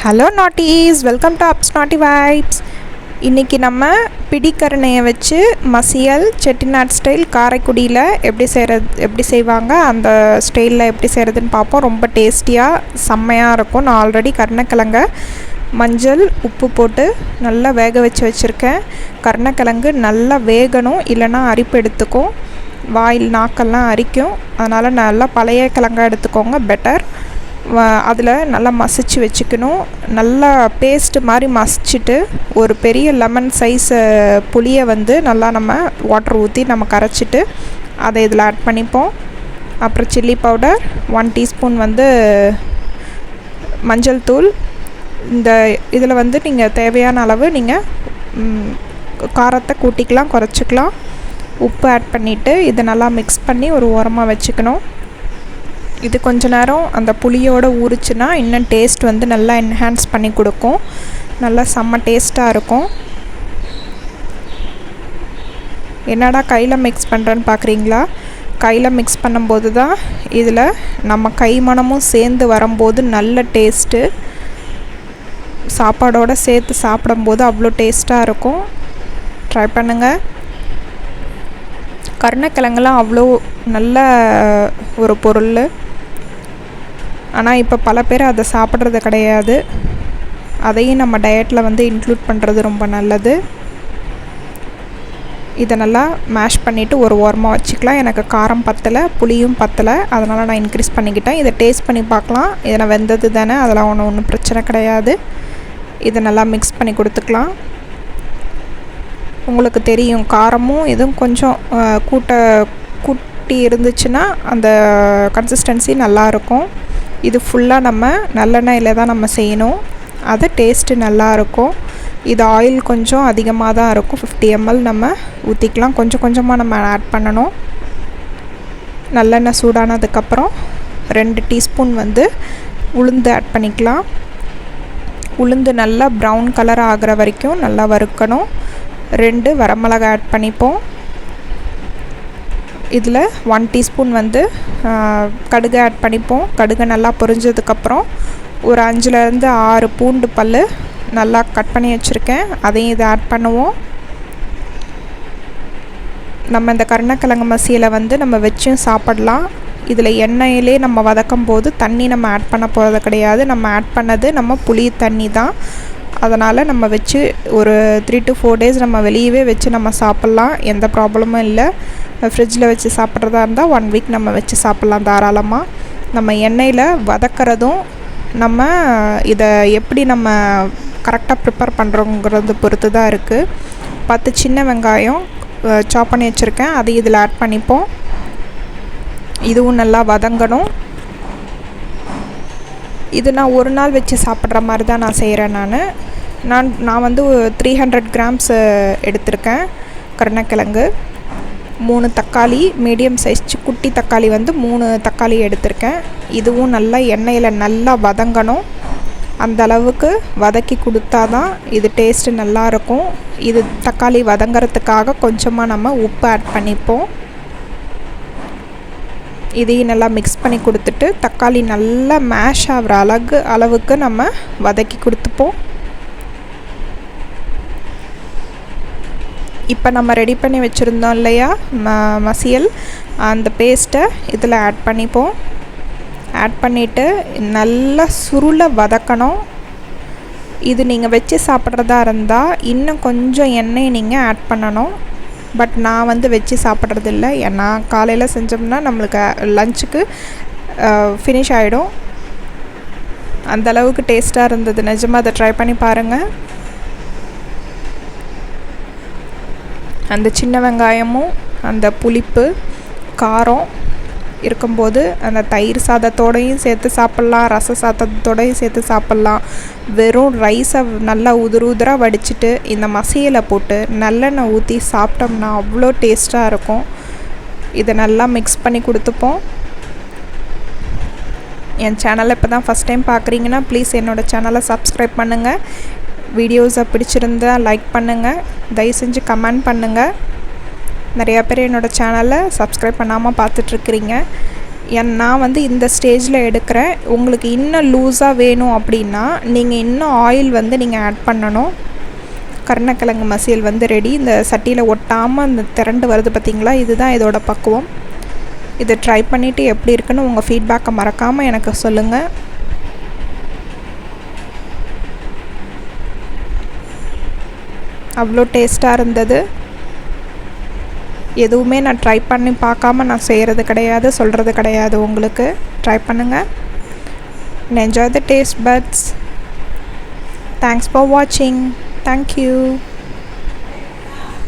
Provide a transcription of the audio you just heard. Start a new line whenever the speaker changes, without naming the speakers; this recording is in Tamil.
ஹலோ நாட்டீஸ், வெல்கம் டு அப்ஸ் நாட்டி வைப்ஸ். இன்றைக்கி நம்ம பிடிக்கரணையை வச்சு மசியல் செட்டிநாட் ஸ்டைல் காரைக்குடியில் எப்படி செய்வாங்க, அந்த ஸ்டைலில் எப்படி செய்கிறதுன்னு பார்ப்போம். ரொம்ப டேஸ்டியாக செம்மையாக இருக்கும். நான் ஆல்ரெடி கருணக்கிழங்க மஞ்சள் உப்பு போட்டு நல்லா வேக வச்சு வச்சுருக்கேன். கருணக்கிழங்கு நல்லா வேகணும், இல்லைன்னா அரிப்பு எடுத்துக்கும், வாயில் நாக்கெல்லாம் அரிக்கும். அதனால் நல்லா பழைய கிழங்கா எடுத்துக்கோங்க, பெட்டர். அதில் நல்லா மசிச்சு வச்சுக்கணும். நல்லா பேஸ்ட்டு மாதிரி மசிச்சுட்டு ஒரு பெரிய லெமன் சைஸ் புளியை நல்லா நம்ம வாட்டர் ஊற்றி நம்ம கரைச்சிட்டு அதை இதில் ஆட் பண்ணிப்போம். அப்புறம் சில்லி பவுடர் 1 டீஸ்பூன் மஞ்சள் தூள். இந்த இதில் நீங்கள் தேவையான அளவு நீங்கள் காரத்தை கூட்டிக்கலாம், குறைச்சிக்கலாம். உப்பு ஆட் பண்ணிவிட்டு இதை நல்லா மிக்ஸ் பண்ணி ஒரு ஓரமாக வச்சுக்கணும். இது கொஞ்ச நேரம் அந்த புளியோடு ஊறிச்சுன்னா இன்னும் டேஸ்ட் நல்லா என்ஹான்ஸ் பண்ணி கொடுக்கும். நல்லா செம்ம டேஸ்ட்டாக இருக்கும். என்னடா கையில் மிக்ஸ் பண்ணுறேன்னு பார்க்குறீங்களா? கையில் மிக்ஸ் பண்ணும்போது தான் இதில் நம்ம கை மணமும் சேர்ந்து வரும்போது நல்ல டேஸ்ட்டு. சாப்பாடோடு சேர்த்து சாப்பிடும்போது அவ்வளோ டேஸ்ட்டாக இருக்கும். ட்ரை பண்ணுங்கள். கருணக்கிழங்குலாம் அவ்வளோ நல்ல ஒரு பொருள். ஆனால் இப்போ பல பேர் அதை சாப்பிட்றது கிடையாது. அதையும் நம்ம டயட்டில் இன்க்ளூட் பண்ணுறது ரொம்ப நல்லது. இதை நல்லா மேஷ் பண்ணிவிட்டு ஒரு ஓரமாக வச்சுக்கலாம். எனக்கு காரம் பத்தலை, புளியும் பத்தலை, அதனால் நான் இன்க்ரீஸ் பண்ணிக்கிட்டேன். இதை டேஸ்ட் பண்ணி பார்க்கலாம். இதில் வெந்தது தானே, அதெல்லாம் ஒன்றும் பிரச்சனை கிடையாது. இதை நல்லா மிக்ஸ் பண்ணி கொடுத்துக்கலாம். உங்களுக்கு தெரியும், காரமும் எதுவும் கொஞ்சம் கூட்டி இருந்துச்சுன்னா அந்த கன்சிஸ்டன்சி நல்லாயிருக்கும். இது ஃபுல்லாக நம்ம நல்லெண்ணெயில் தான் நம்ம செய்யணும். அது டேஸ்ட்டு நல்லாயிருக்கும். இது ஆயில் கொஞ்சம் அதிகமாக தான் இருக்கும். 50 ml நம்ம ஊற்றிக்கலாம். கொஞ்சம் கொஞ்சமாக நம்ம ஆட் பண்ணணும். நல்லெண்ணெய் சூடானதுக்கப்புறம் 2 டீஸ்பூன் உளுந்து ஆட் பண்ணிக்கலாம். உளுந்து நல்லா ப்ரௌன் கலர் ஆகிற வரைக்கும் நல்லா வறுக்கணும். 2 வரமிளகாய் ஆட் பண்ணிப்போம். இதில் 1 டீஸ்பூன் கடுகு ஆட் பண்ணிப்போம். கடுகு நல்லா பொரிஞ்சதுக்கப்புறம் ஒரு 5லேருந்து 6 பூண்டு பல் நல்லா கட் பண்ணி வச்சுருக்கேன், அதையும் இதை ஆட் பண்ணுவோம். நம்ம இந்த கருணக்கிழங்கு மசியலை நம்ம வச்சும் சாப்பிடலாம். இதில் எண்ணெயிலே நம்ம வதக்கும் போது தண்ணி நம்ம ஆட் பண்ண போகிறது கிடையாது. நம்ம ஆட் பண்ணது நம்ம புளி தண்ணி தான். அதனால் நம்ம வச்சு ஒரு 3 to 4 days நம்ம வெளியவே வச்சு நம்ம சாப்பிட்லாம். எந்த ப்ராப்ளமும் இல்லை. ஃப்ரிட்ஜில் வச்சு சாப்பிட்றதா இருந்தால் 1 week நம்ம வச்சு சாப்பிட்லாம் தாராளமாக. நம்ம எண்ணெயில் வதக்கிறதும் நம்ம இதை எப்படி நம்ம கரெக்டாக ப்ரிப்பேர் பண்ணுறோங்கிறது பொறுத்து தான் இருக்குது. 10 சின்ன வெங்காயம் சாப் பண்ணி வச்சுருக்கேன், அதை இதில் ஆட் பண்ணிப்போம். இதுவும் நல்லா வதங்கணும். இது நான் ஒரு நாள் வச்சு சாப்பிட்ற மாதிரி தான் நான் செய்கிறேன். நான் 300 grams எடுத்திருக்கேன் கருணக்கிழங்கு. 3 தக்காளி, மீடியம் சைஸ் குட்டி தக்காளி 3 தக்காளி எடுத்திருக்கேன். இதுவும் நல்லா எண்ணெயில் நல்லா வதங்கணும். அந்த அளவுக்கு வதக்கி கொடுத்தா தான் இது டேஸ்ட்டு நல்லாயிருக்கும். இது தக்காளி வதங்கிறதுக்காக கொஞ்சமாக நம்ம உப்பு ஆட் பண்ணிப்போம். இதையும் நல்லா மிக்ஸ் பண்ணி கொடுத்துட்டு தக்காளி நல்லா மேஷ் ஆகிற அளவுக்கு நம்ம வதக்கி கொடுத்துப்போம். இப்போ நம்ம ரெடி பண்ணி வச்சுருந்தோம் இல்லையா மசியல், அந்த பேஸ்ட்டை இதில் ஆட் பண்ணிப்போம். ஆட் பண்ணிவிட்டு நல்லா சுருளை வதக்கணும். இது நீங்கள் வச்சு சாப்பிட்றதா இருந்தால் இன்னும் கொஞ்சம் எண்ணெய் நீங்கள் ஆட் பண்ணணும். பட் நான் வச்சு சாப்பிட்றதில்ல. ஏன்னா காலையில் செஞ்சோம்னா நம்மளுக்கு லஞ்சுக்கு ஃபினிஷ் ஆகிடும். அந்தளவுக்கு டேஸ்ட்டாக இருந்தது. நிஜமாக அதை ட்ரை பண்ணி பாருங்கள். அந்த சின்ன வெங்காயமும் அந்த புளிப்பு காரம் இருக்கும்போது அந்த தயிர் சாதத்தோடையும் சேர்த்து சாப்பிட்லாம், ரச சாதத்தோடையும் சேர்த்து சாப்பிட்லாம். வெறும் ரைஸை நல்லா உதிராக வடிச்சிட்டு இந்த மசியலை போட்டு நல்லெண்ணெய் ஊற்றி சாப்பிட்டோம்னா அவ்வளோ டேஸ்ட்டாக இருக்கும். இதை நல்லா மிக்ஸ் பண்ணி கொடுத்துப்போம். என் சேனலை இப்போ தான் ஃபஸ்ட் டைம் பார்க்குறீங்கன்னா ப்ளீஸ் என்னோடய சேனலை சப்ஸ்கிரைப் பண்ணுங்கள். வீடியோஸை பிடிச்சிருந்தால் லைக் பண்ணுங்கள். தயவு செஞ்சு கமெண்ட் பண்ணுங்கள். நிறையா பேர் என்னோடய சேனலை சப்ஸ்கிரைப் பண்ணாமல் பார்த்துட்ருக்குறீங்க. நான் வந்து இந்த ஸ்டேஜில் எடுக்கிறேன். உங்களுக்கு இன்னும் லூஸாக வேணும் அப்படின்னா நீங்கள் இன்னும் ஆயில் வந்து நீங்கள் ஆட் பண்ணணும். கருணக்கிழங்கு மசியல் வந்து ரெடி. இந்த சட்டியில் ஒட்டாமல் இந்த திரண்டு வருது பார்த்திங்களா, இதுதான் இதோட பக்குவம். இதை ட்ரை பண்ணிவிட்டு எப்படி இருக்குன்னு உங்கள் ஃபீட்பேக்கை மறக்காமல் எனக்கு சொல்லுங்கள். அவ்வளோ டேஸ்ட்டாக இருந்தது. எதுவுமே நான் ட்ரை பண்ணி பார்க்காம நான் செய்கிறது கிடையாது, சொல்கிறது கிடையாது. உங்களுக்கு ட்ரை பண்ணுங்கள். Enjoy the taste buds. Thanks for வாட்சிங். தேங்க்யூ.